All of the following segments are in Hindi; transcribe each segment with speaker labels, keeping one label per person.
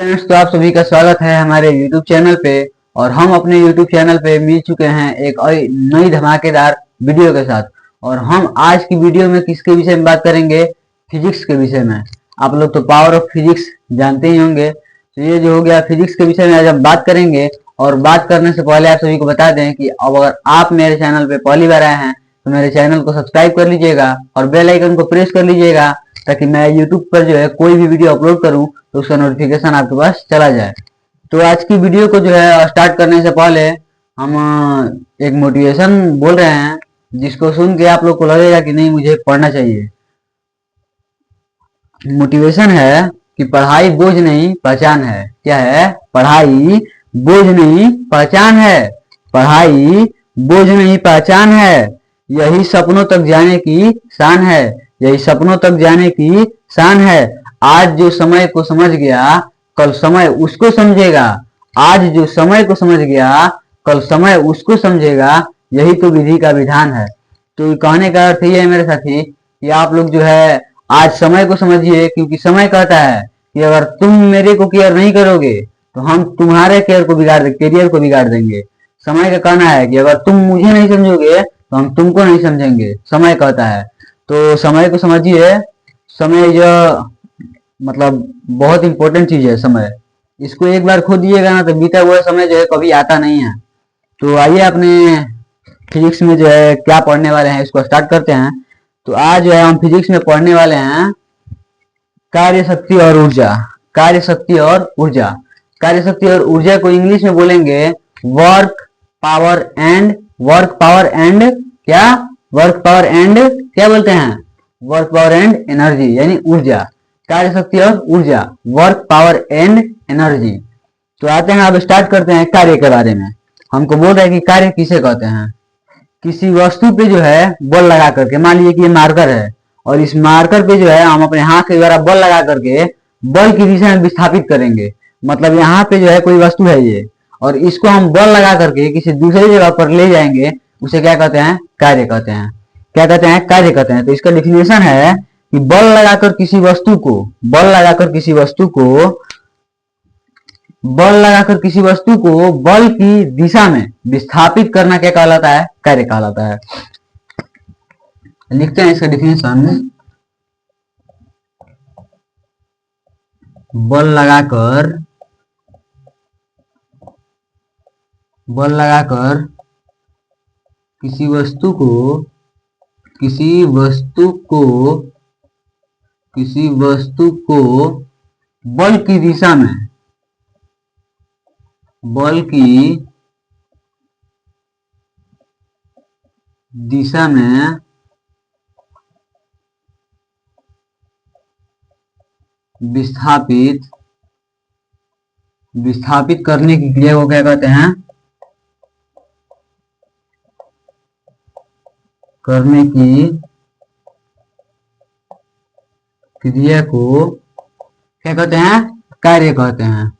Speaker 1: फ्रेंड्स, तो आप सभी का स्वागत है हमारे YouTube चैनल पे। और हम अपने YouTube चैनल पे मिल चुके हैं एक और नई धमाकेदार वीडियो के साथ। और हम आज की वीडियो में किसके विषय में बात करेंगे? फिजिक्स के विषय में। आप लोग तो पावर ऑफ फिजिक्स जानते ही होंगे, तो ये जो हो गया फिजिक्स के विषय में आज हम बात करेंगे। और बात करने से पहले आप सभी को बता दें कि अब अगर आप मेरे चैनल पे पहली बार आए हैं तो मेरे चैनल को सब्सक्राइब कर लीजिएगा और बेल आइकन को प्रेस कर लीजिएगा, ताकि मैं यूट्यूब पर जो है कोई भी वीडियो अपलोड करूं तो उसका नोटिफिकेशन आपके पास चला जाए। तो आज की वीडियो को जो है स्टार्ट करने से पहले हम एक मोटिवेशन बोल रहे हैं, जिसको सुन के आप लोग को लगेगा कि नहीं मुझे पढ़ना चाहिए। मोटिवेशन है कि पढ़ाई बोझ नहीं पहचान है। क्या है? पढ़ाई बोझ नहीं पहचान है। पढ़ाई बोझ नहीं पहचान है। यही सपनों तक जाने की शान है। यही सपनों तक जाने की शान है। आज जो समय को समझ गया कल समय उसको समझेगा। आज जो समय को समझ गया कल समय उसको समझेगा। यही तो विधि का विधान है। तो कहने का अर्थ ये है मेरे साथी कि आप लोग जो है आज समय को समझिए, क्योंकि समय कहता है कि अगर तुम मेरे को केयर नहीं करोगे तो हम तुम्हारे केयर को बिगाड़ देंगे, करियर को बिगाड़ देंगे। समय का कहना है कि अगर तुम मुझे नहीं समझोगे तो हम तुमको नहीं समझेंगे, समय कहता है। तो समय को समझिए। समय जो मतलब बहुत इंपॉर्टेंट चीज है समय। इसको एक बार खो दिएगा ना तो बीता हुआ समय जो है कभी आता नहीं है। तो आइए अपने फिजिक्स में जो है क्या पढ़ने वाले हैं इसको स्टार्ट करते हैं। तो आज जो है हम फिजिक्स में पढ़ने वाले हैं कार्य शक्ति और ऊर्जा। कार्य शक्ति और ऊर्जा। कार्य शक्ति और ऊर्जा को इंग्लिश में बोलेंगे वर्क पावर एंड क्या? वर्क पावर एंड क्या बोलते हैं? वर्क पावर एंड एनर्जी, यानी ऊर्जा। कार्य शक्ति और ऊर्जा, वर्क पावर एंड एनर्जी। तो आते हैं, अब स्टार्ट करते हैं कार्य के बारे में। हमको बोल रहे हैं कि कार्य किसे कहते हैं। किसी वस्तु पे जो है बल लगा करके, मान लीजिए कि ये मार्कर है और इस मार्कर पे जो है हम अपने हाथ के द्वारा बल लगा करके बल की दिशा में विस्थापित करेंगे। मतलब यहाँ पे जो है कोई वस्तु है ये, और इसको हम बल लगा करके किसी दूसरी जगह पर ले जाएंगे, उसे क्या कहते हैं? कार्य कहते हैं। क्या कहते हैं? कार्य कहते हैं। तो इसका डिफिनेशन है कि बल लगाकर किसी वस्तु को बल की दिशा में विस्थापित करना क्या कहलाता है? कार्य कहलाता है। लिखते हैं इसका डिफिनेशन। बल लगाकर किसी वस्तु को बल की दिशा में विस्थापित करने की क्रिया को क्या कहते हैं? करने की क्रिया को क्या कहते हैं? कार्य कहते हैं।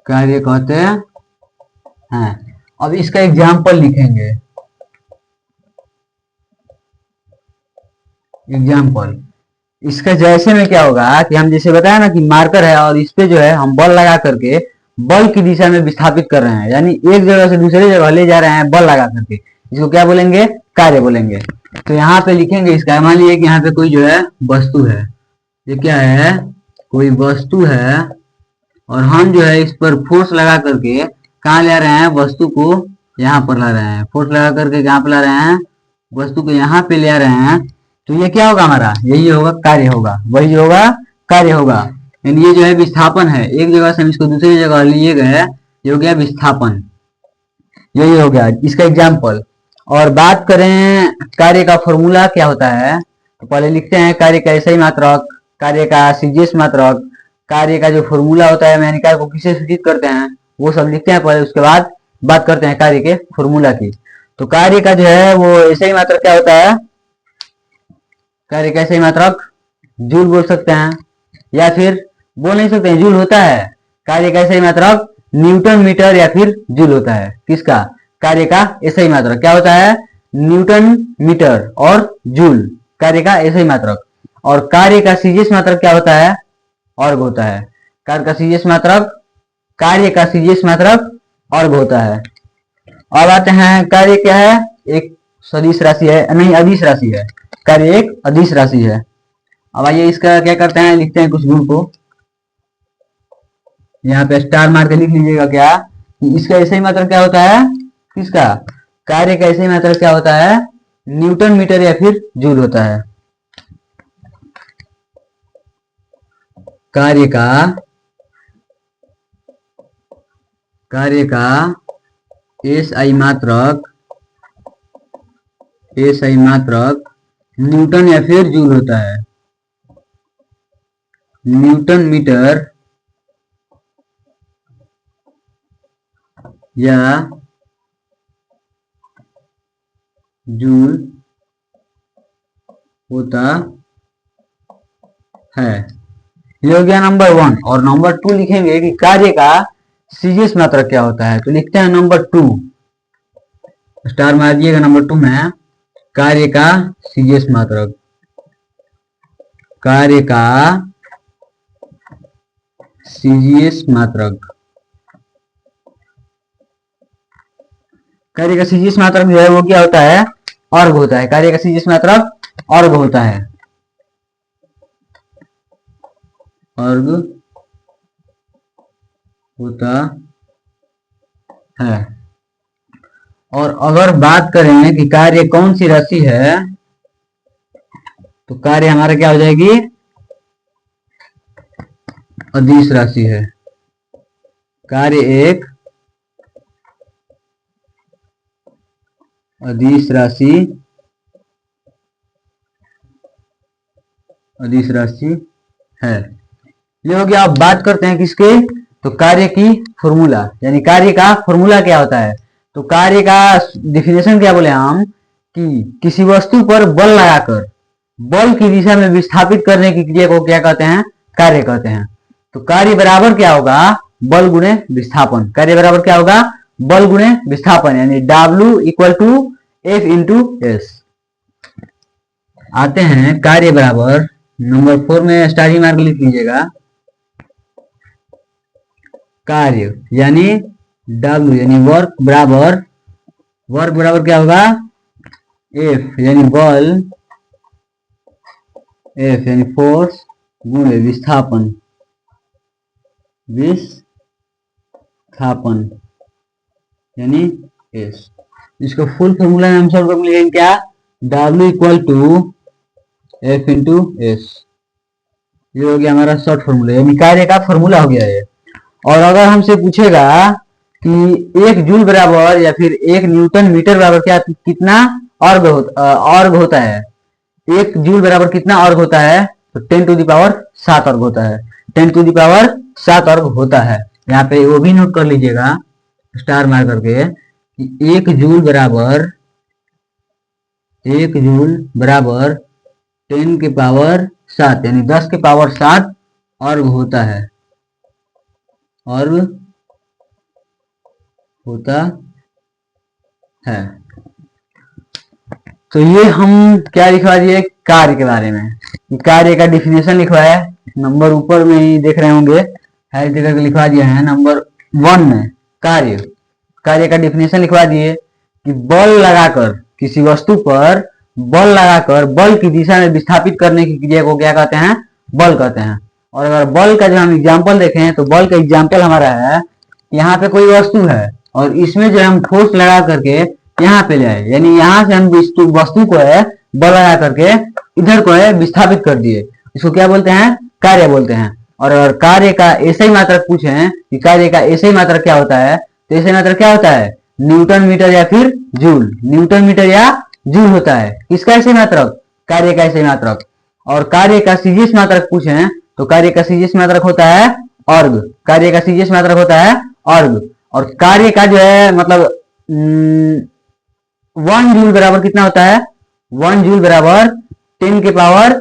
Speaker 1: कार्य कहते हैं। अब इसका एग्जाम्पल लिखेंगे। एग्जाम्पल इसका जैसे में क्या होगा कि हम जैसे बताया ना कि मार्कर है और इस पे जो है हम बल लगा करके बल की दिशा में विस्थापित कर रहे हैं, यानी एक जगह से दूसरी जगह ले जा रहे हैं बल लगा करके। इसको क्या बोलेंगे? कार्य बोलेंगे। तो यहाँ पे लिखेंगे इसका। मान लीजिए कि यहाँ पे कोई जो है वस्तु है। ये क्या है? कोई वस्तु है और हम जो है इस पर फोर्स लगा करके कहाँ ले रहे हैं? वस्तु को यहाँ पर ला रहे हैं। फोर्स लगा करके कहाँ पे ला रहे हैं? वस्तु को यहाँ पे ले आ रहे हैं। तो ये क्या होगा? हमारा यही होगा कार्य होगा। वही होगा कार्य होगा। यानी ये जो है विस्थापन है। एक जगह से हम इसको दूसरी जगह लिए गए, ये हो गया विस्थापन। यही हो गया इसका एग्जाम्पल। और बात करें कार्य का फॉर्मूला क्या होता है, तो पहले लिखते हैं कार्य का SI मात्रक, कार्य का CGS मात्रक, कार्य का जो फॉर्मूला होता है यानी कार्य को किससे सूचित करते हैं वो सब लिखते हैं पहले। उसके बाद बात करते हैं कार्य के फॉर्मूला की। तो कार्य का जो है वो SI मात्रक क्या होता है? कार्य का SI मात्रक जूल बोल सकते हैं, या फिर बोल नहीं सकते हैं, जूल होता है। कार्य का SI मात्रक न्यूटन मीटर या फिर जूल होता है। किसका? कार्य का SI मात्रक क्या होता है? न्यूटन मीटर और जूल कार्य का एसआई मात्रक। और कार्य का सीजीएस मात्रक क्या होता है? अर्घ होता है। कार्य का सीजीएस मात्रक, कार्य का सीजीएस मात्रक अर्घ होता है। अब आते हैं, कार्य क्या है? एक सदिश राशि है, नहीं अदिश राशि है। कार्य एक अदिश राशि है। अब आइए इसका क्या करते हैं, लिखते हैं कुछ गुण को। यहाँ पे स्टार मार के लिख लीजिएगा क्या कि इसका एसआई मात्रक क्या होता है? किसका? कार्य का एसआई मात्रक क्या होता है? न्यूटन मीटर या फिर जूल होता है। कार्य का एसआई मात्रक न्यूटन या फिर जूल होता है। न्यूटन मीटर या जूल होता है। ये हो गया नंबर 1। और नंबर 2 लिखेंगे कि कार्य का सीजीएस मात्रक क्या होता है। तो लिखते हैं नंबर 2, स्टार मार दिएगा नंबर 2 में। कार्य का सीजीएस मात्रक, कार्य का सीजीएस मात्रक, कार्य का सीजीएस मात्रक जो है वो क्या होता है? अर्घ होता है। कार्य का सीजीएस मात्रक अर्घ होता है। अर्घ होता है। और अगर बात करें कि कार्य कौन सी राशि है, तो कार्य हमारा क्या हो जाएगी? अदिश राशि है। कार्य एक अदिश राशि है। ये हो गया। अब बात करते हैं किसके? तो कार्य की फॉर्मूला, यानी कार्य का फॉर्मूला क्या होता है। तो कार्य का डेफिनेशन क्या बोले हम कि किसी वस्तु पर बल लगाकर बल की दिशा में विस्थापित करने की क्रिया को क्या कहते हैं? कार्य कहते हैं। तो कार्य बराबर क्या होगा? बल गुणे विस्थापन। कार्य बराबर क्या होगा? बल गुणे विस्थापन, यानी W equal to F into S. आते हैं कार्य बराबर नंबर 4 में स्टार मार्क लिख लीजिएगा। कार्य यानी W यानी वर्क बराबर क्या होगा? F यानी बल, F यानी फोर्स गुणे विस्थापन यानी S। इसको फुल फॉर्मूला में हम सब लोग लिखेंगे क्या? W equal to F into S. ये हो गया हमारा शॉर्ट फॉर्मूला, यानी कार्य का फॉर्मूला हो गया है। और अगर हमसे पूछेगा कि 1 जूल बराबर या फिर 1 न्यूटन मीटर बराबर क्या कितना अर्घ होता है, 1 जूल बराबर कितना अर्घ होता है? तो 10 टू द पावर 7 अर्घ होता है। 10 टू द पावर 7 अर्घ होता है। यहाँ पे वो भी नोट कर लीजिएगा स्टार मार करके कि 1 जूल बराबर 10 के पावर 7 यानी 10 के पावर 7 अर्घ होता है। तो ये हम क्या लिखवा दिए? कार्य के बारे में। कार्य का डिफिनेशन लिखवाया, नंबर ऊपर में ही देख रहे होंगे, हर जगह लिखवा दिया है। नंबर 1 में कार्य का डिफिनेशन लिखवा दिए कि बल लगाकर किसी वस्तु पर बल लगाकर बल की दिशा में विस्थापित करने की क्रिया को क्या कहते हैं? बल कहते हैं। और अगर बल का जो हम एग्जाम्पल देखें तो बल का एग्जाम्पल हमारा है, यहाँ पे कोई वस्तु है और इसमें जो हम फोर्स लगा करके यहाँ पे ले आए, यानी यहाँ से हम वस्तु को है बल लगा करके इधर को है विस्थापित कर दिए। इसको क्या बोलते हैं? कार्य बोलते हैं। और अगर कार्य का एसआई मात्रक पूछे कि कार्य का एसआई मात्रक क्या होता है, तो एसआई मात्रक क्या होता है? न्यूटन मीटर या फिर जूल। न्यूटन मीटर या जूल होता है। किसका एसआई मात्रक? कार्य का एसआई मात्रक। और कार्य का सीजीएस मात्रक पूछे तो कार्य का सीजीएस मात्रक होता है अर्घ। कार्य का सीजीएस मात्रक होता है अर्घ। और कार्य का जो है मतलब 1 जूल बराबर कितना होता है? 1 जूल बराबर 10 के पावर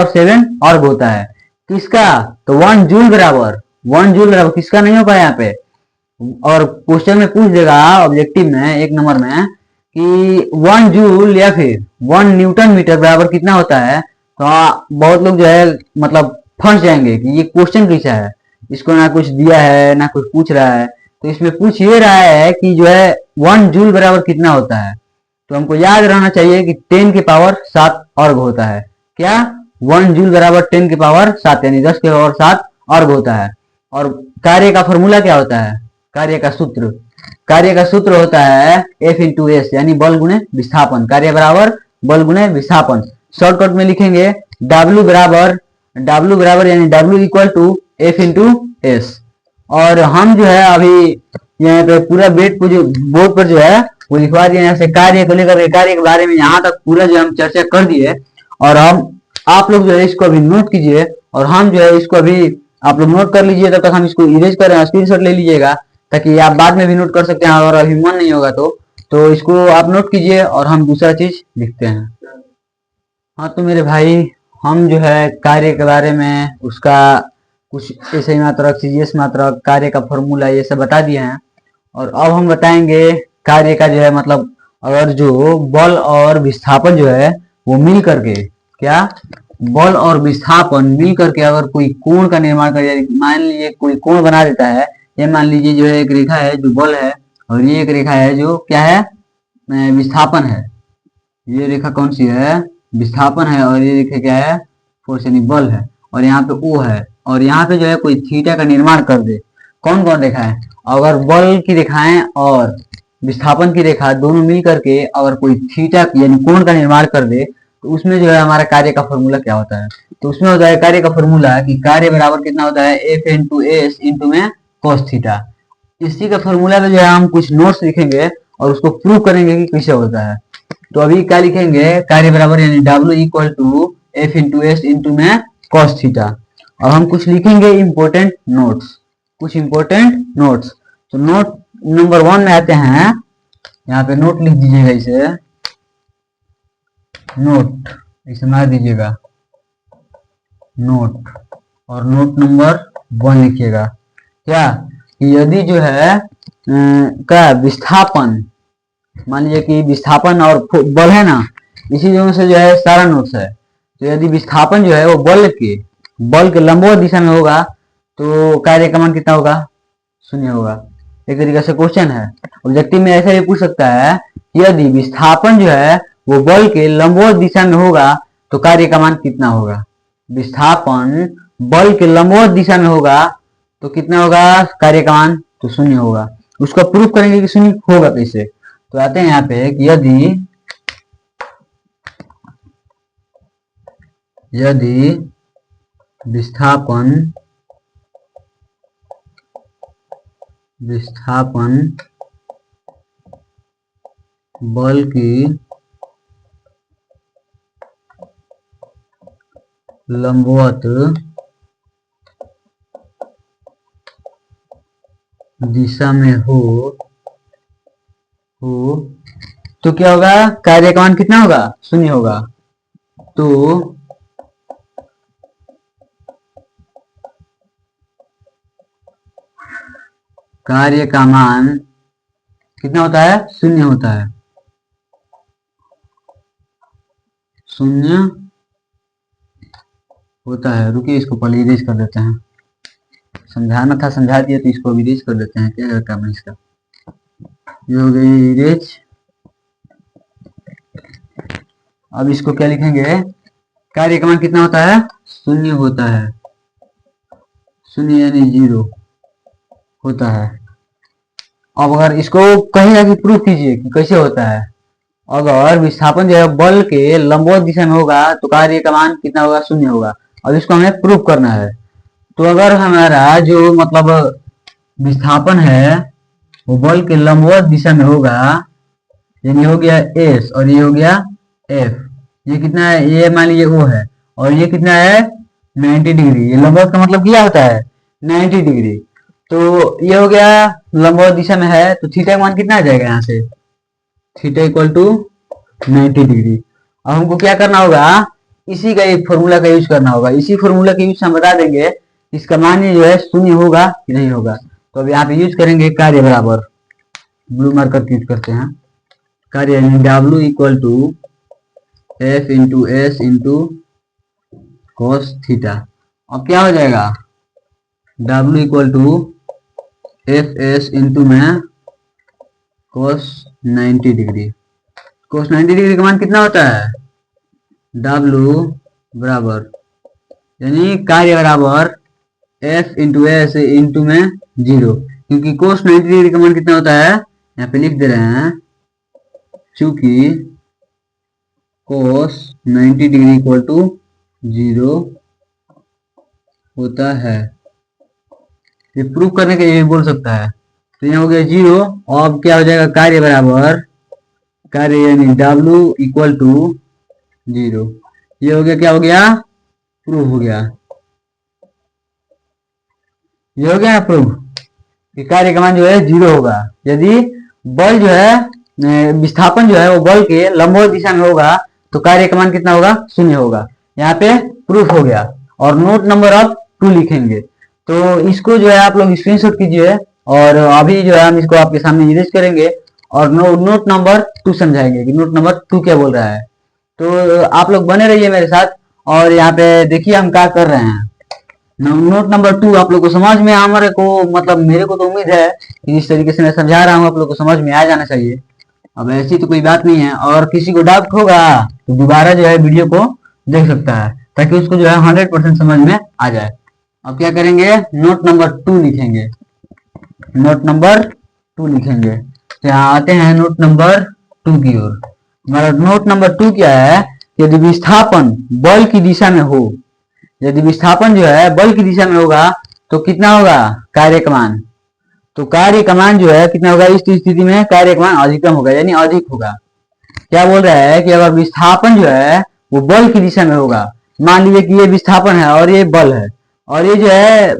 Speaker 1: 7 अर्घ होता है। किसका? तो 1 जूल बराबर किसका नहीं हो पाया यहाँ पे। और क्वेश्चन में पूछ देगा ऑब्जेक्टिव में 1 नंबर में कि 1 जूल या फिर 1 न्यूटन मीटर बराबर कितना होता है, तो बहुत लोग जो है मतलब फंस जाएंगे कि ये क्वेश्चन कैसा है, इसको ना कुछ दिया है ना कुछ पूछ रहा है। तो इसमें पूछ ये रहा है कि जो है 1 जूल बराबर कितना होता है। तो हमको याद रहना चाहिए कि 10 की पावर 7 अर्ग होता है। क्या? 1 जूल बराबर 10 की पावर 7 यानी 10 की पावर 7 अर्ग होता है। और कार्य का फॉर्मूला क्या होता है? कार्य का सूत्र होता है F इंटू एस यानी बल गुणे विस्थापन। कार्य बराबर बल गुणे विस्थापन। शॉर्टकट में लिखेंगे W बराबर यानी W equal to F into S. और हम जो है अभी यहाँ पे पूरा बोर्ड पर जो है वो लिखवा दिए, यहाँ से कार्य को लेकर कार्य के बारे में यहाँ तक पूरा जो हम चर्चा कर दिए। और हम आप लोग जो है इसको अभी नोट कीजिए, और हम जो है इसको अभी आप लोग नोट कर लीजिए, तब तक हम इसको इरेज कर रहे हैं, स्क्रीनशॉट ले लीजिएगा ताकि आप बाद में भी नोट कर सकते हैं अगर अभी मन नहीं होगा तो इसको आप नोट कीजिए और हम दूसरा चीज लिखते हैं। हाँ तो मेरे भाई, हम जो है कार्य के बारे में उसका कुछ ऐसे मात्रक CGS मात्रक कार्य का फॉर्मूला ये सब बता दिए हैं। और अब हम बताएंगे कार्य का जो है मतलब अगर जो बल और विस्थापन जो है वो मिल करके, क्या बल और विस्थापन मिल करके अगर कोई कोण का निर्माण कर, मान लीजिए कोई कोण बना देता है। ये मान लीजिए जो है एक रेखा है जो बल है, और ये एक रेखा है जो क्या है, विस्थापन है। ये रेखा कौन सी है? विस्थापन है। और ये रेखा क्या है? फोर्स यानी बल है। और यहाँ पे O है, और यहाँ पे जो है कोई थीटा का निर्माण कर दे। कौन कौन रेखा है? अगर बल की रेखाएं और विस्थापन की रेखा दोनों मिल करके अगर कोई थीटा यानी कोण का निर्माण कर दे, तो उसमें जो है हमारा कार्य का फॉर्मूला क्या होता है? तो उसमें होता है कार्य का फॉर्मूला कि कार्य बराबर कितना होता है? F इंटू एस इंटू में cos थीटा। इसी का फॉर्मूला पे जो है हम कुछ नोट्स लिखेंगे और उसको प्रूव करेंगे कि कैसे होता है। तो अभी क्या लिखेंगे? कार्य बराबर यानी W equal to F into S into में cos थीटा। और हम कुछ लिखेंगे इम्पोर्टेंट नोट्स, कुछ इम्पोर्टेंट नोट्स। तो नोट नंबर 1 में आते हैं, यहाँ पे नोट लिख दीजिएगा, इसे नोट इसे मार दीजिएगा नोट, और नोट नंबर 1 लिखिएगा क्या कि यदि जो है क्या विस्थापन, मान लीजिए कि विस्थापन और बल है ना, इसी दोनों से जो है सारा नोट्स है। तो यदि विस्थापन जो है वो बल के लंबवत दिशा में होगा तो कार्य का मान कितना होगा? 0 होगा। एक तरीके से क्वेश्चन है, ऑब्जेक्टिव में ऐसा भी पूछ सकता है कि यदि विस्थापन जो है वो बल के लंबवत दिशा में होगा तो कार्य का मान कितना होगा? विस्थापन बल के लंबवत दिशा में होगा तो कितना होगा कार्य का मान? तो 0 होगा। उसको प्रूफ करेंगे कि 0 होगा कैसे। तो आते हैं यहाँ पे कि यदि विस्थापन बल की लंबवत दिशा में हो तो क्या होगा? कार्य का मान कितना होगा? 0 होगा। तो कार्य का मान कितना होता है? 0 होता है। 0 होता है। रुकिए इसको पहले इरेज कर देते हैं, समझाना था समझा दिया, तो इसको इरेज कर देते हैं। क्या काम है इसका? ये हो गई इरेज। अब इसको क्या लिखेंगे? कार्य का मान कितना होता है? 0 होता है। 0 यानी 0 होता है। अब अगर इसको कहेगा कि प्रूफ कीजिए कि कैसे होता है, अगर विस्थापन जो है बल के लंबवत दिशा में होगा तो कार्य का मान कितना होगा? 0 होगा। अब इसको हमें प्रूफ करना है। तो अगर हमारा जो मतलब विस्थापन है वो बल के लंबवत दिशा में होगा, यानी हो गया S और ये हो गया F। ये कितना है? ये मान लीजिए O है, और ये कितना है? 90 डिग्री। ये लंबवत का मतलब क्या होता है? 90 डिग्री। तो ये हो गया लंबवत दिशा में है, तो थीटा का मान कितना आ जाएगा? यहाँ से थीटा इक्वल टू 90 डिग्री। अब हमको क्या करना होगा? इसी का एक फॉर्मूला का यूज करना होगा। इसी फॉर्मूला के यूज से हम बता देंगे इसका मान जो है 0 होगा कि नहीं होगा। तो अब यहाँ पे यूज करेंगे कार्य बराबर, ब्लू मार्कर यूज करते हैं। कार्य यानी W equal to F into S into cos theta. अब क्या हो जाएगा, W equal to F S into में cos 90 डिग्री। cos 90 डिग्री का मान कितना होता है, W बराबर यानी कार्य बराबर F इंटू एस इंटू में 0, क्योंकि cos 90 डिग्री का मान कितना होता है, यहाँ पे लिख दे रहे हैं, चूंकि cos 90 डिग्री इक्वल टू 0 होता है। ये प्रूव करने के लिए बोल सकता है, तो यहाँ हो गया 0। और अब क्या हो जाएगा, कार्य बराबर कार्य यानी W इक्वल टू 0। ये हो गया, क्या हो गया, प्रूव हो गया। ये हो गया प्रूव कि कार्य का मान जो है 0 होगा। यदि बल जो है विस्थापन जो है वो बल के लंबवत दिशा में होगा तो कार्य का मान कितना होगा, 0 होगा। यहाँ पे प्रूफ हो गया। और नोट नंबर अब 2 लिखेंगे। तो इसको जो है आप लोग स्क्रीनशॉट कीजिए और अभी जो है हम इसको आपके सामने इरेज करेंगे और नोट नंबर 2 समझाएंगे कि नोट नंबर 2 क्या बोल रहा है। तो आप लोग बने रहिए मेरे साथ और यहाँ पे देखिए हम क्या कर रहे हैं। नोट नंबर 2 आप लोग को समझ में हमारे को मतलब मेरे को तो उम्मीद है कि जिस तरीके से मैं समझा रहा हूँ आप लोग को समझ में आ जाना चाहिए। अब ऐसी तो कोई बात नहीं है, और किसी को डाउट होगा तो दोबारा जो है वीडियो को देख सकता है ताकि उसको जो है 100% समझ में आ जाए। अब क्या करेंगे, नोट नंबर 2 लिखेंगे। नोट नंबर 2 लिखेंगे तो यहाँ आते हैं नोट नंबर 2 की ओर। हमारा नोट नंबर 2 क्या है, यदि विस्थापन बल की दिशा में हो, यदि विस्थापन जो है बल की दिशा में होगा तो कितना होगा, कार्य का मान। तो कार्य का मान जो है कितना होगा, इस स्थिति में कार्य का मान अधिकतम होगा यानी अधिक होगा। क्या बोल रहा है कि अगर विस्थापन जो है वो बल की दिशा में होगा, मान लीजिए कि ये विस्थापन है और ये बल है और ये जो है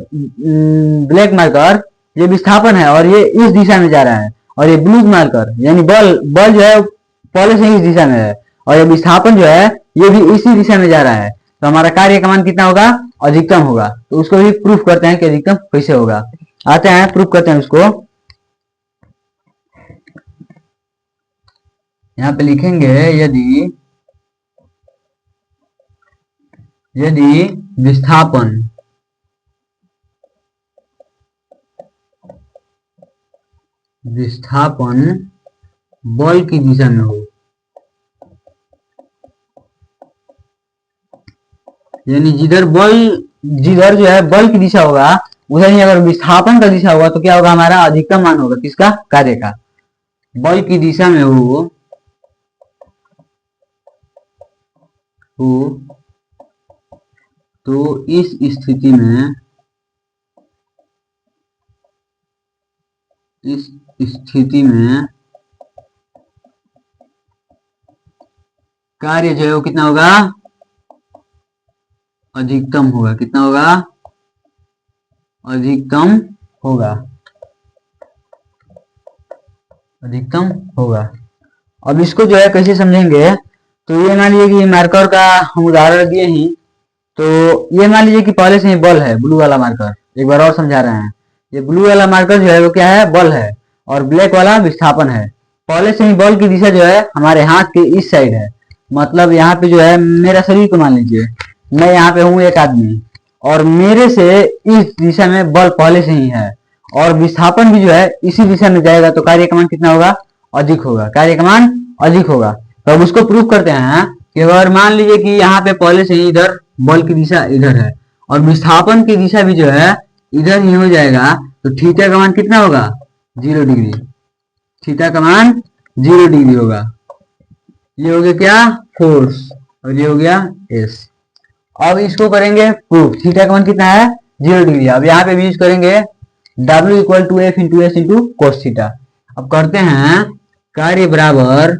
Speaker 1: ब्लैक मार्कर ये विस्थापन है और ये इस दिशा में जा रहा है, और ये ब्लू मार्कर यानी बल जो है पहले से ही इस दिशा में है और ये विस्थापन जो है ये भी इसी दिशा में जा रहा है। तो हमारा कार्य का मान कितना होगा, अधिकतम होगा। तो उसको भी प्रूफ करते हैं कि अधिकतम कैसे होगा। आते हैं प्रूफ करते हैं उसको। यहाँ पे लिखेंगे यदि विस्थापन बल की दिशा में हो, यानी जिधर जो है बल की दिशा होगा उधर ही अगर विस्थापन का दिशा होगा तो क्या होगा, हमारा अधिकतम मान होगा किसका, कार्य का। बल की दिशा में हो तो इस स्थिति में कार्य जो है वो कितना होगा, अधिकतम होगा। कितना होगा, अधिकतम होगा। अधिकतम होगा। अब इसको जो है कैसे समझेंगे, तो ये मान लीजिए कि मार्कर का हम उदाहरण दिए ही, तो ये मान लीजिए कि पहले से ही बल है, ब्लू वाला मार्कर। एक बार और समझा रहे हैं, ये ब्लू वाला मार्कर जो है वो क्या है, बल है, और ब्लैक वाला विस्थापन है। पहले से ही बल की दिशा जो है हमारे हाथ के इस साइड है, मतलब यहाँ पे जो है मेरा शरीर को मान लीजिए, मैं यहाँ पे हूँ एक आदमी और मेरे से इस दिशा में बल पहले से ही है और विस्थापन भी जो है इसी दिशा में जाएगा, तो कार्य का मान कितना होगा, अधिक होगा। कार्य का मान अधिक होगा। तो अब उसको प्रूफ करते हैं कि अगर मान लीजिए कि यहाँ पे पहले से ही इधर बल की दिशा इधर है और विस्थापन की दिशा भी जो है इधर ही हो जाएगा, तो थीटा का मान कितना होगा, 0 डिग्री। थीटा का मान 0 डिग्री होगा। ये हो गया क्या, फोर्स, और ये हो गया एस। अब इसको करेंगे प्रूफ, थीटा का मान कितना है, 0 डिग्री। अब यहाँ पे भी यूज करेंगे W equal to F into S into cos theta. अब करते हैं कार्य बराबर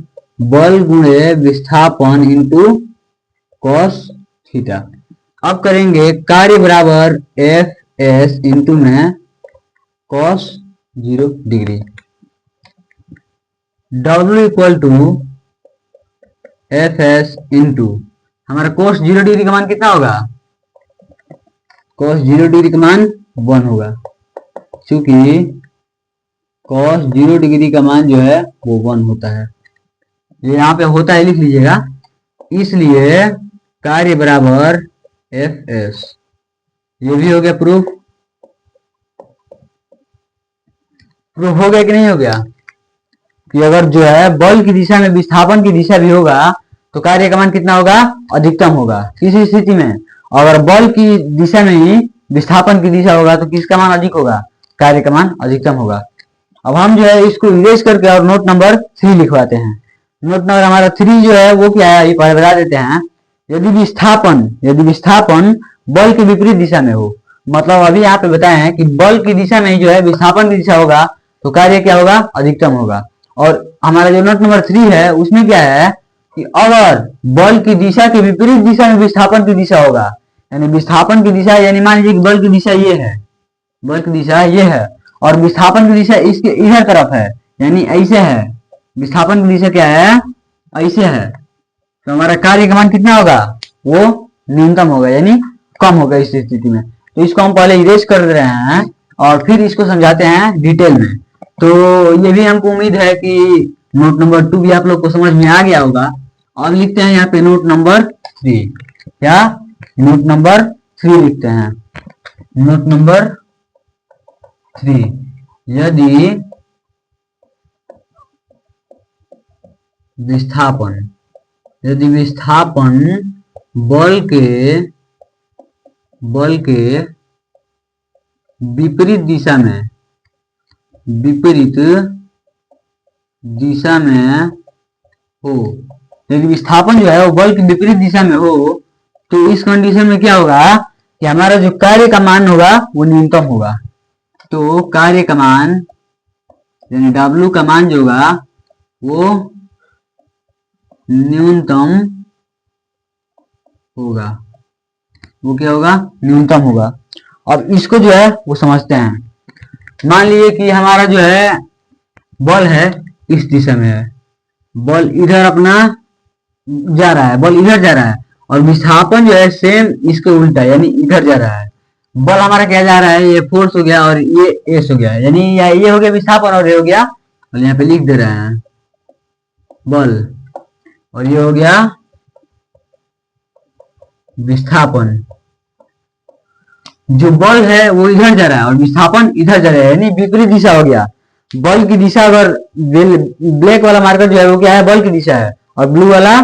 Speaker 1: बल गुणे विस्थापन इंटू कॉस थीटा। अब करेंगे कार्य बराबर एफ एस इंटू में cos 0 degree. W equal to F S into हमारा कोस 0 डिग्री का मान कितना होगा, कोस 0 डिग्री का मान 1 होगा, क्योंकि cos 0 डिग्री का मान जो है वो 1 होता है। ये यहाँ पे होता है, लिख लीजिएगा। इसलिए कार्य बराबर एफ एस। ये भी हो गया प्रूफ। प्रूफ हो गया कि नहीं हो गया कि अगर जो है बल की दिशा में विस्थापन की दिशा भी होगा तो कार्य का मान कितना होगा, अधिकतम होगा। किसी स्थिति में अगर बल की दिशा में ही विस्थापन की दिशा होगा तो किसका मान अधिक होगा, कार्य का मान अधिकतम होगा। अब हम जो है इसको इरेज करके और नोट नंबर 3 लिखवाते हैं। नोट नंबर हमारा 3 जो है वो क्या है, ये बता देते हैं। यदि विस्थापन बल के विपरीत दिशा में हो, मतलब अभी यहाँ पे बताए हैं कि बल की दिशा में ही जो है विस्थापन की दिशा होगा तो कार्य क्या होगा, अधिकतम होगा। और हमारा जो नोट नंबर 3 है उसमें क्या है कि अगर बल की दिशा के विपरीत दिशा में विस्थापन की दिशा होगा, यानी विस्थापन की दिशा, यानी मान लीजिए बल की दिशा ये है, बल की दिशा ये है और विस्थापन की दिशा इसके इधर तरफ है, यानी ऐसे है। विस्थापन की दिशा क्या है, ऐसे है, तो हमारा कार्य का मान कितना होगा, वो न्यूनतम होगा, यानी कम होगा इस स्थिति में। तो इसको हम पहले इरेज कर रहे हैं और फिर इसको समझाते हैं डिटेल में। तो ये भी हमको उम्मीद है कि नोट नंबर 2 भी आप लोग को समझ में आ गया होगा। अब लिखते हैं यहाँ पे नोट नंबर 3। क्या, नोट नंबर 3 लिखते हैं। नोट नंबर 3, यदि विस्थापन बल के विपरीत दिशा में हो, यदि विस्थापन जो है वो बल की विपरीत दिशा में हो तो इस कंडीशन में क्या होगा कि हमारा जो कार्य का मान होगा वो न्यूनतम होगा। तो कार्य का मान यानी W का मान जो होगा वो न्यूनतम होगा। वो क्या होगा, न्यूनतम होगा। अब इसको जो है वो समझते हैं। मान लीजिए कि हमारा जो है बल है इस दिशा में है, बल इधर अपना जा रहा है, बल इधर जा रहा है और विस्थापन जो है सेम इसके उल्टा यानी इधर जा रहा है। बल हमारा क्या जा रहा है, ये फोर्स हो गया और ये एस हो गया, यानी ये हो गया विस्थापन और ये हो गया, और यहाँ पे लिख दे रहे हैं बल, और ये हो गया विस्थापन। जो बल है वो इधर जा रहा है और विस्थापन इधर जा रहा है, यानी विपरीत दिशा हो गया। बल की दिशा अगर ब्लैक वाला मार्कर जो है वो क्या है, बल की दिशा है, और ब्लू वाला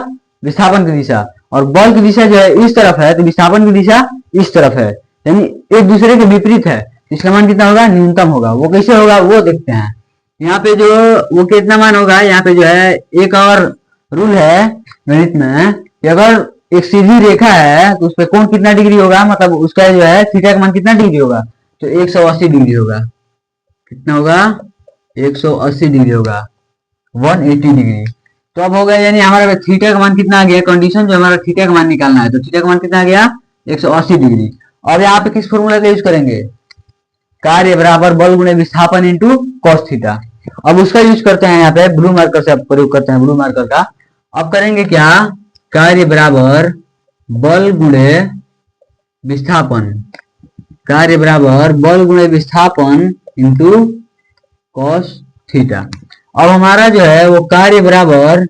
Speaker 1: विस्थापन की दिशा। और बल की दिशा जो है इस तरफ है तो विस्थापन की दिशा इस तरफ है, यानी एक दूसरे के विपरीत है। इसका मान कितना होगा, न्यूनतम होगा। वो कैसे होगा वो देखते हैं। यहाँ पे जो वो कितना मान होगा, यहाँ पे जो है एक और रूल है गणित में कि अगर एक सीधी रेखा है तो उस पर कोण कितना डिग्री होगा, मतलब उसका जो है थीटा का मान कितना डिग्री होगा, तो 180 डिग्री होगा। कितना होगा, 180 डिग्री होगा, 180 डिग्री। तो अब हो गया, यानी हमारा थीटा का मान कितना आ गया, कंडीशन जो हमारा थीटा का मान निकालना है, तो थीटा का मान कितना आ गया, 180 डिग्री। अब यहाँ पे किस फॉर्मूला का यूज करेंगे, कार्य बराबर बल गुणे विस्थापन इंटू कॉस थीटा। अब उसका यूज करते हैं, यहाँ पे ब्लू मार्कर से प्रयोग करते हैं, ब्लू मार्कर का। अब करेंगे क्या, कार्य बराबर बल गुणे विस्थापन, कार्य बराबर बल गुणे विस्थापन इंटू कॉस थीटा। अब हमारा जो है वो कार्य बराबर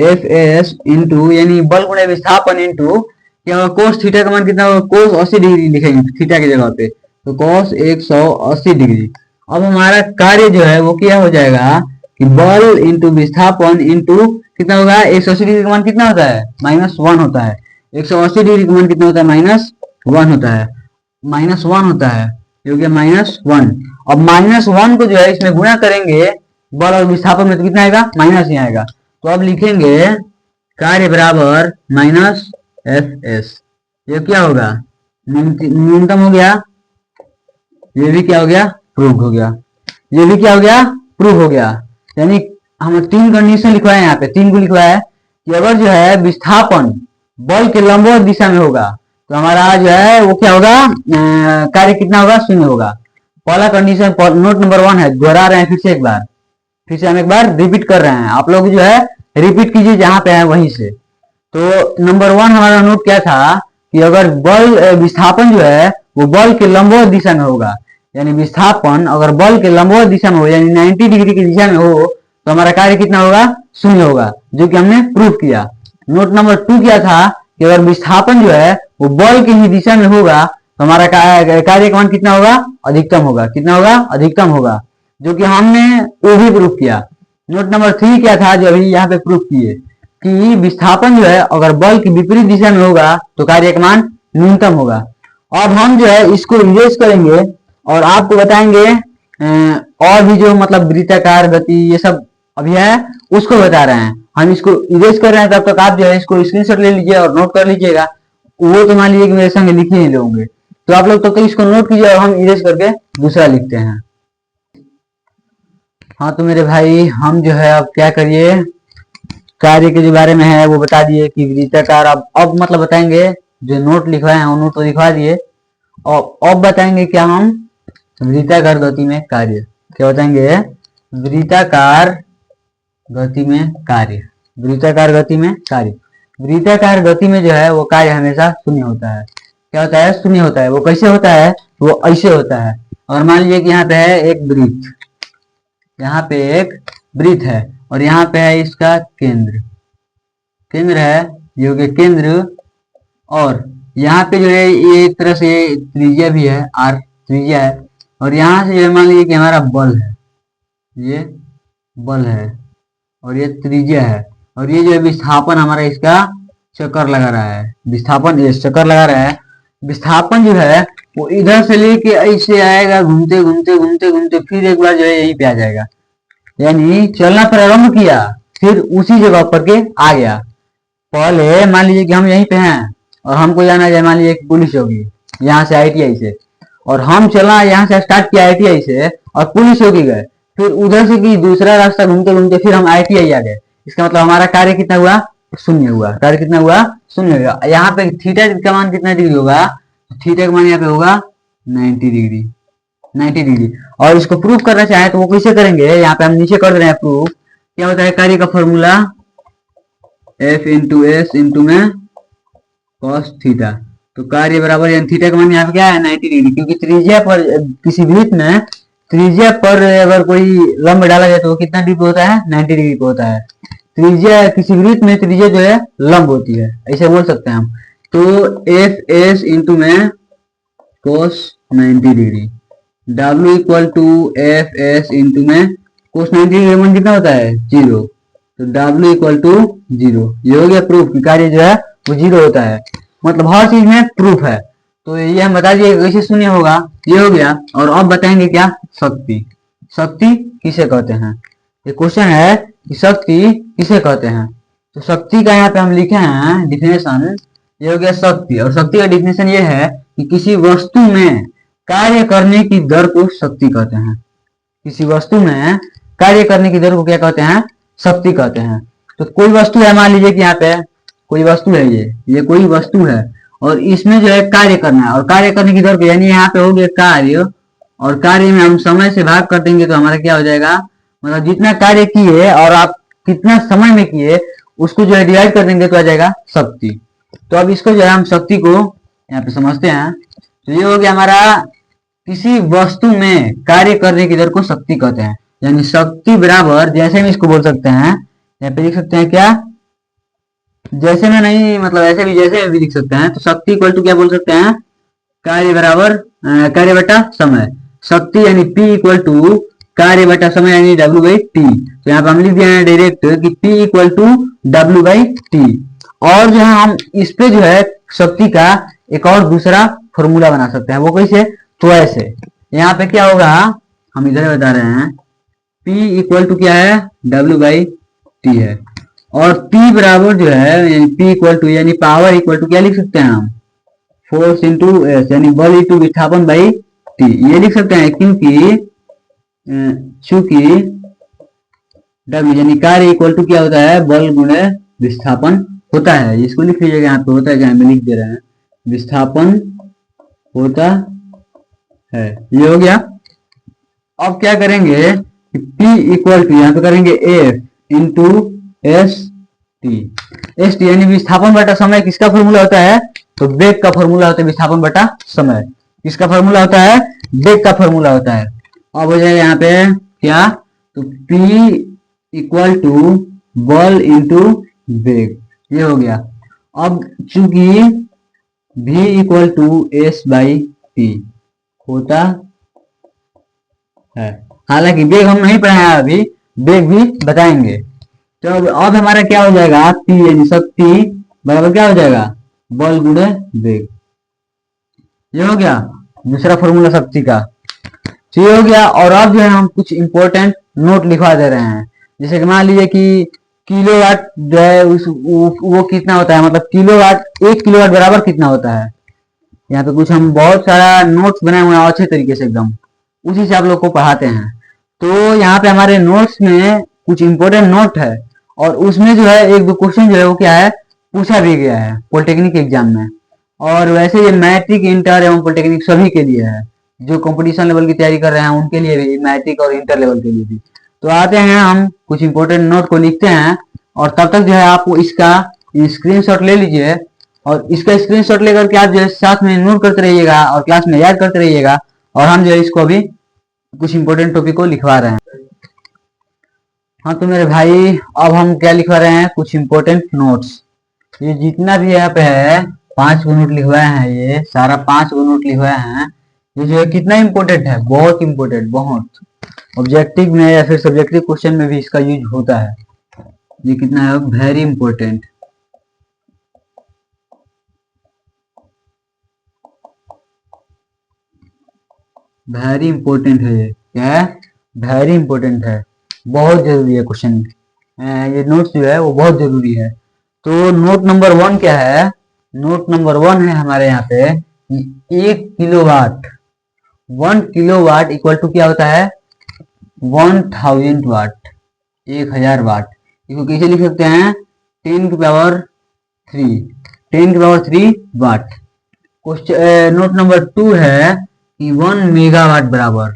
Speaker 1: एफ एस इंटू यानी बल गुणे विस्थापन इंटू क्या, कोस थीटा का मान कितना होगा, कोस 80 डिग्री लिखेंगे थीटा की जगह पे, तो कोस 180 डिग्री। अब हमारा कार्य जो है वो क्या हो जाएगा कि बल इंटू विस्थापन इंटू कितना होगा, 180 डिग्री का मान कितना होता है, -1 होता है। 180 डिग्री का मान कितना होता है, -1 होता है, -1 होता है, ये हो गया -1। अब -1 को जो है इसमें गुणा करेंगे बल और विस्थापन में, तो कितना आएगा, माइनस ही आएगा। तो अब लिखेंगे कार्य बराबर माइनस एफ एस। ये क्या होगा, न्यूनतम हो गया, ये भी क्या हो गया, प्रूव हो गया, ये भी क्या हो गया, प्रूव हो गया। यानी हम 3 कंडीशन लिखवाए, यहाँ पे 3 को लिखवाया कि अगर जो है विस्थापन बल के लंबवत दिशा में होगा तो हमारा जो है वो क्या होगा, कार्य कितना होगा, 0 होगा। पहला कंडीशन नोट नंबर 1 है, दोहरा रहे हैं फिर से हम एक बार रिपीट कर रहे हैं, आप लोग जो है रिपीट कीजिए जहां पे है वहीं से। तो नंबर 1 हमारा नोट क्या था कि अगर बल विस्थापन जो है वो बल के लंबवत दिशा में होगा, यानी विस्थापन अगर बल के लंबवत दिशा में हो यानी 90 डिग्री की दिशा में हो तो हमारा कार्य कितना होगा, शून्य होगा, जो कि हमने प्रूफ किया। नोट नंबर 2 क्या था कि अगर विस्थापन जो है वो बल की ही दिशा में होगा तो हमारा कार्य का मान कितना होगा, अधिकतम होगा। कितना होगा, अधिकतम होगा, जो कि हमने वो भी प्रूफ किया। नोट नंबर 3 क्या था जो अभी यहाँ पे प्रूफ किए कि विस्थापन जो है अगर बल की विपरीत दिशा में होगा तो कार्य का मान न्यूनतम होगा। अब हम जो है इसको इरेज करेंगे और आपको बताएंगे और भी जो मतलब वृत्ताकार गति ये सब अभी है उसको बता रहे हैं। हम इसको इरेज कर रहे हैं, तब तक आप जो है इसको स्क्रीनशॉट ले लीजिए और नोट कर लीजिएगा। वो तो मान लीजिए कि मेरे संग लिखे ही होंगे, तो आप लोग तो इसको नोट कीजिए और हम इरेज करके दूसरा लिखते हैं। हाँ तो मेरे भाई हम जो है अब क्या करिए, कार्य के जो बारे में है वो बता दिए कि वृत्ताकार। अब मतलब बताएंगे, जो नोट लिखवाए हैं वो नोट तो लिखवा दिए, और अब बताएंगे क्या हम वृत्ताकार गति में कार्य। क्या बताएंगे, वृत्ताकार गति में कार्य। वृत्ताकार गति में कार्य, वृत्ताकार गति में जो है वो कार्य हमेशा शून्य होता है। क्या होता है, शून्य होता है। वो कैसे होता है, वो ऐसे होता है। और मान लीजिए कि यहाँ पे है एक वृत्त, यहाँ पे एक वृत्त है और यहाँ पे है इसका केंद्र, केंद्र है, ये हो गया केंद्र। और यहाँ पे जो है ये एक तरह से त्रिज्या भी है, आर त्रिज्या है। और यहाँ से जो मान लीजिए कि हमारा बल है, ये बल है और ये त्रिज्या है। और ये जो है विस्थापन हमारा इसका चक्कर लगा रहा है, विस्थापन ये चक्कर लगा रहा है। विस्थापन जो है वो इधर से लेके ऐसे आएगा, घूमते घूमते घूमते घूमते फिर एक बार जो है यहीं पे आ जाएगा। यानी चलना प्रारंभ किया फिर उसी जगह पर के आ गया। पहले मान लीजिए कि हम यहीं पे हैं और हमको जाना है मान लीजिए पुलिस चौकी, यहाँ से ITI से, और हम चलना यहाँ से स्टार्ट किया ITI से और पुलिस चौकी गए, फिर उधर से की दूसरा रास्ता घूमते घूमते फिर हम ITI आ गए। इसका मतलब हमारा कार्य कितना हुआ, शून्य हुआ। कार्य कितना हुआ, शून्य हुआ। यहाँ पे थीटा का मान कितना डिग्री होगा, थीटा का मान यहाँ पे होगा 90 डिग्री, 90 डिग्री। और इसको प्रूफ करना चाहे तो वो कैसे करेंगे, यहाँ पे हम नीचे कर दे रहे हैं प्रूफ। क्या होता है कार्य का formula, F into S into में cos थीटा। तो कार्य बराबर थीटा का मान यहाँ पे क्या है 90 डिग्री, क्योंकि त्रिज्या पर किसी वृत्त में त्रिज्या पर अगर कोई लंब डाला जाए तो वो कितना डिग्री होता है, 90 डिग्री को होता है। त्रिज्या किसी वृत्त में त्रिज्या जो है लंब होती है, ऐसे बोल सकते हैं हम। तो एफ एस इंटू में cos 90 degree, W equal to F S into में cos 90 डिग्री मान कितना होता है, 0। तो W इक्वल टू 0। ये हो गया प्रूफ कि कार्य जो है वो 0 होता है। मतलब हर चीज में प्रूफ है। तो ये हम बता दिए कैसे शून्य होगा, ये हो गया। और अब बताएंगे क्या, शक्ति। शक्ति किसे कहते हैं, ये क्वेश्चन है कि शक्ति किसे कहते हैं। तो शक्ति का यहाँ पे हम लिखे हैं डिफिनेशन, ये हो गया शक्ति। और शक्ति का डिफिनेशन ये है कि किसी वस्तु में कार्य करने की दर को शक्ति कहते हैं। किसी वस्तु में कार्य करने की दर को क्या कहते हैं, शक्ति कहते हैं। तो कोई वस्तु है, मान लीजिए कि यहाँ पे कोई वस्तु है, ये कोई वस्तु है और इसमें जो है कार्य करना है। और कार्य करने की दर को यानी यहाँ पे हो गया कार्य, और कार्य में हम समय से भाग कर देंगे तो हमारा क्या हो जाएगा, मतलब जितना कार्य किए और आप कितना समय में किए उसको जो है डिवाइड कर देंगे तो आ जाएगा शक्ति। तो अब इसको जो है हम शक्ति को यहाँ पे समझते हैं। तो ये हो गया हमारा किसी वस्तु में कार्य करने की दर को शक्ति कहते हैं। यानी शक्ति बराबर, जैसे हम इसको बोल सकते हैं, यहाँ पे लिख सकते हैं क्या, जैसे में नहीं, मतलब ऐसे भी जैसे भी लिख सकते हैं। तो शक्ति इक्वल टू क्या बोल सकते हैं, कार्य बराबर कार्य बटा समय। शक्ति यानी P इक्वल टू कार्य बटा समय यानी W बाई टी। तो यहाँ पे हम लिख दिया है डायरेक्ट कि P equal to W by T. और जो है हम इस पे जो है शक्ति का एक और दूसरा फॉर्मूला बना सकते हैं। वो कैसे, तो ऐसे यहाँ पे क्या होगा, हम इधर बता रहे हैं, P इक्वल टू क्या है, W बाई टी है। और P बराबर जो है P इक्वल टू यानी पावर इक्वल टू क्या लिख सकते हैं हम, फोर्स इंटू एस यानी बल इंटू विस्थापन बाई टी, ये लिख सकते हैं। क्योंकि चूंकि W यानी कार्य इक्वल टू क्या होता है, बल गुणे विस्थापन होता है। इसको लिख लीजिएगा, यहाँ पे होता है क्या, हमें लिख दे रहे हैं, विस्थापन होता है। ये हो गया। अब क्या करेंगे कि P इक्वल टू यहाँ पे करेंगे F इंटू एस टी यानी विस्थापन बटा समय किसका फॉर्मूला होता है, तो वेग का फॉर्मूला होता है। विस्थापन बटा समय किसका फॉर्मूला होता है, वेग का फॉर्मूला होता है। अब हो जाएगा यहाँ पे क्या, तो P इक्वल टू बॉल इंटू वेग, ये हो गया। अब चूंकि v equal to S by T होता है, हालांकि वेग हम नहीं पढ़े हैं अभी, वेग भी बताएंगे। तो अब हमारा क्या हो जाएगा, P यानी शक्ति बराबर क्या हो जाएगा, बल गुणे वेग। ये हो गया दूसरा फॉर्मूला शक्ति का। तो ये हो गया। और अब जो है हम कुछ इंपॉर्टेंट नोट लिखवा दे रहे हैं। जैसे कि मान लीजिए कि किलोवाट जो है वो कितना होता है, मतलब किलोवाट, 1 किलोवाट बराबर कितना होता है। यहाँ पे कुछ हम बहुत सारा नोट्स बनाए हुए हैं अच्छे तरीके से एकदम, उसी से आप लोग को पढ़ाते हैं। तो यहाँ पे हमारे नोट्स में कुछ इंपॉर्टेंट नोट है, और उसमें जो है एक दो क्वेश्चन जो है वो क्या है, पूछा भी गया है पॉलिटेक्निक एग्जाम में। और वैसे ये मैट्रिक, इंटर एवं पॉलिटेक्निक सभी के लिए है, जो कंपटीशन लेवल की तैयारी कर रहे हैं उनके लिए भी, मैट्रिक और इंटर लेवल के लिए भी। तो आते हैं हम कुछ इंपॉर्टेंट नोट को लिखते हैं, और तब तक जो है आप इसका स्क्रीनशॉट ले लीजिए, और इसका स्क्रीनशॉट लेकर के आप जो है साथ में नोट करते रहिएगा और क्लास में याद करते रहिएगा। और हम जो है इसको अभी कुछ इंपॉर्टेंट टॉपिक को लिखवा रहे हैं। हाँ तो मेरे भाई अब हम क्या लिखवा रहे हैं, कुछ इंपॉर्टेंट नोट्स। ये जितना भी यहाँ पे है 5 गो नोट लिखवाए हैं, ये सारा 5 गो नोट लिखवाए हैं। ये जो है कितना इंपॉर्टेंट है, बहुत इंपॉर्टेंट, बहुत ऑब्जेक्टिव में या फिर सब्जेक्टिव क्वेश्चन में भी इसका यूज होता है। ये कितना है, वेरी इंपॉर्टेंट। वेरी इंपॉर्टेंट है, ये क्या है, वेरी इंपॉर्टेंट है, बहुत जरूरी है क्वेश्चन। ये नोट्स जो है वो बहुत जरूरी है। तो नोट नंबर 1 क्या है, नोट नंबर 1 है हमारे यहाँ पे 1 किलोवाट, 1 किलोवाट इक्वल टू क्या होता है, 1000 वाट, 1000 वाट। इसको कैसे लिख सकते हैं, 10 की पावर 3, 10 की पावर 3 वाट। क्वेश्चन नोट नंबर 2 है कि 1 मेगावाट बराबर,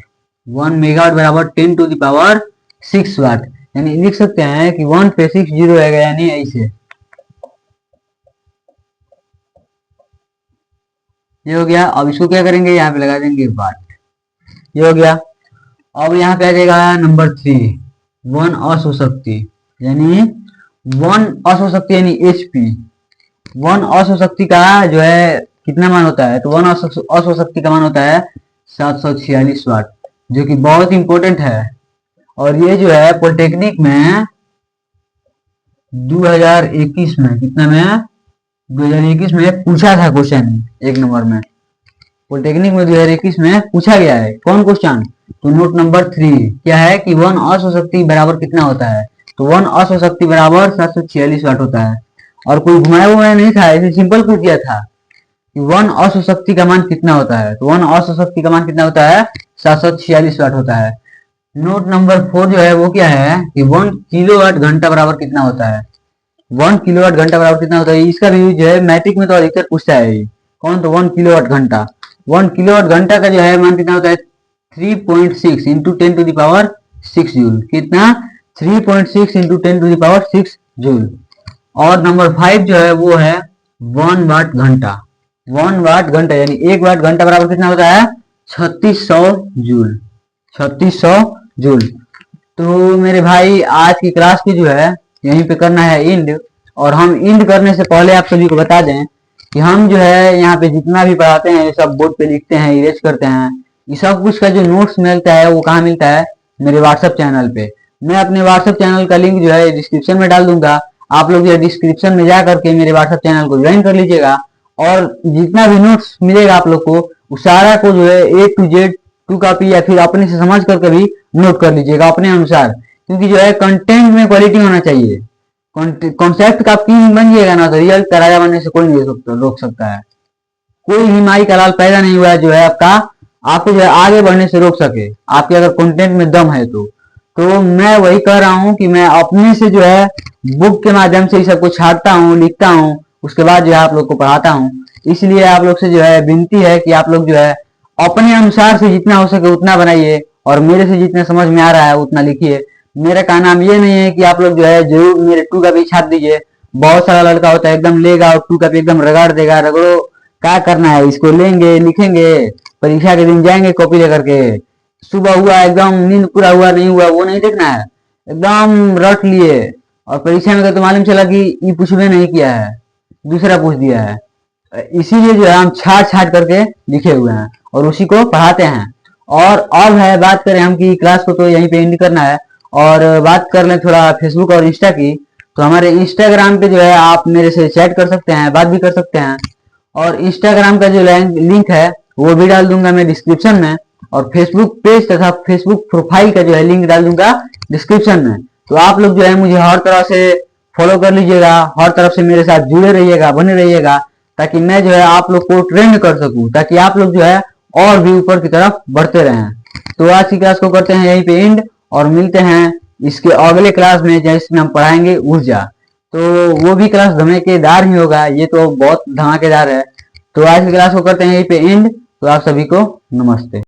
Speaker 1: 1 मेगावाट बराबर 10 टू द पावर 6 वाट। यानी लिख सकते हैं कि 1 पे 6 जीरो रहेगा, यानी ऐसे। ये हो गया। अब इसको क्या करेंगे, यहाँ पे लगा देंगे वाट, ये हो गया। अब यहाँ पे आ जाएगा नंबर 3, 1 अशोशक्ति, यानी 1 अशोशक्ति यानी HP। 1 अशोशक्ति का जो है कितना मान होता है, तो 1 अशोशक्ति का मान होता है 746 वाट, जो कि बहुत इंपॉर्टेंट है। और ये जो है पॉलिटेक्निक में 2021 में, कितना में, 2021 में पूछा था क्वेश्चन, 1 नंबर में पॉलिटेक्निक में 2021 में पूछा गया है। कौन क्वेश्चन, तो नोट नंबर 3 क्या है कि 1 अशोशक्ति बराबर कितना होता है, तो 1 अशोशक्ति बराबर 746 वाट होता है। और कोई घुमाया हुआ नहीं था, ऐसे सिंपल पूछ दिया था कि 1 अशोशक्ति का मान कितना होता है, तो 1 अशोशक्ति का मान कितना होता है, 746 वाट होता है। नोट नंबर 4 जो है वो क्या है कि 1 किलोवाट घंटा बराबर कितना होता है, 1 किलोवाट घंटा बराबर कितना होता है। इसका भी यूज है मैट्रिक में तो अधिकतर पूछता है। कौन, तो 1 किलोवाट घंटा, 1 किलोवाट घंटा का जो है मान कितना होता है, 3.6 into 10 to the power 6 joule. कितना, 3.6 into 10 to the power 6 joule. और नंबर 5 जो है वो है 1 वाट घंटा, 1 वाट घंटा यानी 1 वाट घंटा बराबर कितना होता है, 3600 जूल, 3600 जूल। तो मेरे भाई आज की क्लास की जो है यहीं पे करना है इंड। और हम इंड करने से पहले आप सभी को बता दें कि हम जो है यहाँ पे जितना भी पढ़ाते हैं ये सब बोर्ड पे लिखते हैं, इरेज करते हैं। ये सब कुछ का जो नोट्स मिलता है वो कहाँ मिलता है, मेरे व्हाट्सएप चैनल पे। मैं अपने व्हाट्सएप चैनल का लिंक जो है डिस्क्रिप्शन में डाल दूंगा। आप लोग जो डिस्क्रिप्शन में जा करके मेरे व्हाट्सएप चैनल को ज्वाइन कर लीजिएगा, और जितना भी नोट्स मिलेगा आप लोग को वो सारा को जो है A to Z 2 कॉपी या फिर अपने से समझ करके भी नोट कर लीजिएगा अपने अनुसार। क्योंकि जो है कंटेंट में क्वालिटी होना चाहिए। कॉन्सेप्ट का किंग बन जाएगा ना तो रिजल्ट का राजा बनने से कोई नहीं रोक सकता है। कोई भी माई का लाल पैदा नहीं हुआ है जो है आपको जो है आगे बढ़ने से रोक सके, आपके अगर कंटेंट में दम है तो मैं वही कह रहा हूँ कि मैं अपने से जो है बुक के माध्यम से ये सब कुछ छाटता हूँ, लिखता हूँ, उसके बाद जो है आप लोग को पढ़ाता हूँ। इसलिए आप लोग से जो है विनती है कि आप लोग जो है अपने अनुसार से जितना हो सके उतना बनाइए, और मेरे से जितना समझ में आ रहा है उतना लिखिए। मेरा का नाम ये नहीं है कि आप लोग जो है जरूर मेरे 2 कॉपी छाप दीजिए। बहुत सारा लड़का होता है एकदम लेगा और 2 कॉपी एकदम रगड़ देगा। रगड़ो, क्या करना है, इसको लेंगे, लिखेंगे, परीक्षा के दिन जाएंगे कॉपी लेकर के। सुबह हुआ एकदम नींद पूरा हुआ नहीं हुआ वो नहीं देखना है, एकदम रट लिए, और परीक्षा में तो मालूम चला कि ये पूछबे नहीं किया है, दूसरा पूछ दिया है। इसीलिए जो है हम छाट छाट करके लिखे हुए हैं और उसी को पढ़ाते हैं। और अब है बात करें हम कि क्लास को तो यहीं पे एंड करना है, और बात कर लें थोड़ा फेसबुक और इंस्टा की। तो हमारे इंस्टाग्राम पे जो है आप मेरे से चैट कर सकते हैं, बात भी कर सकते हैं, और इंस्टाग्राम का जो लिंक है वो भी डाल दूंगा मैं डिस्क्रिप्शन में, और फेसबुक पेज तथा फेसबुक प्रोफाइल का जो है लिंक डाल दूंगा डिस्क्रिप्शन में। तो आप लोग जो है मुझे हर तरह से फॉलो कर लीजिएगा, हर तरफ से मेरे साथ जुड़े रहिएगा, बने रहिएगा, ताकि मैं जो है आप लोग को ट्रेंड कर सकूं, ताकि आप लोग जो है और भी ऊपर की तरफ बढ़ते रहें। तो आज की क्लास को करते हैं यहीं पे एंड, और मिलते हैं इसके अगले क्लास में जिसमें हम पढ़ाएंगे ऊर्जा। तो वो भी क्लास धमाकेदार ही होगा, ये तो बहुत धमाकेदार है। तो आज की क्लास को करते हैं यहीं पे एंड। तो आप सभी को नमस्ते।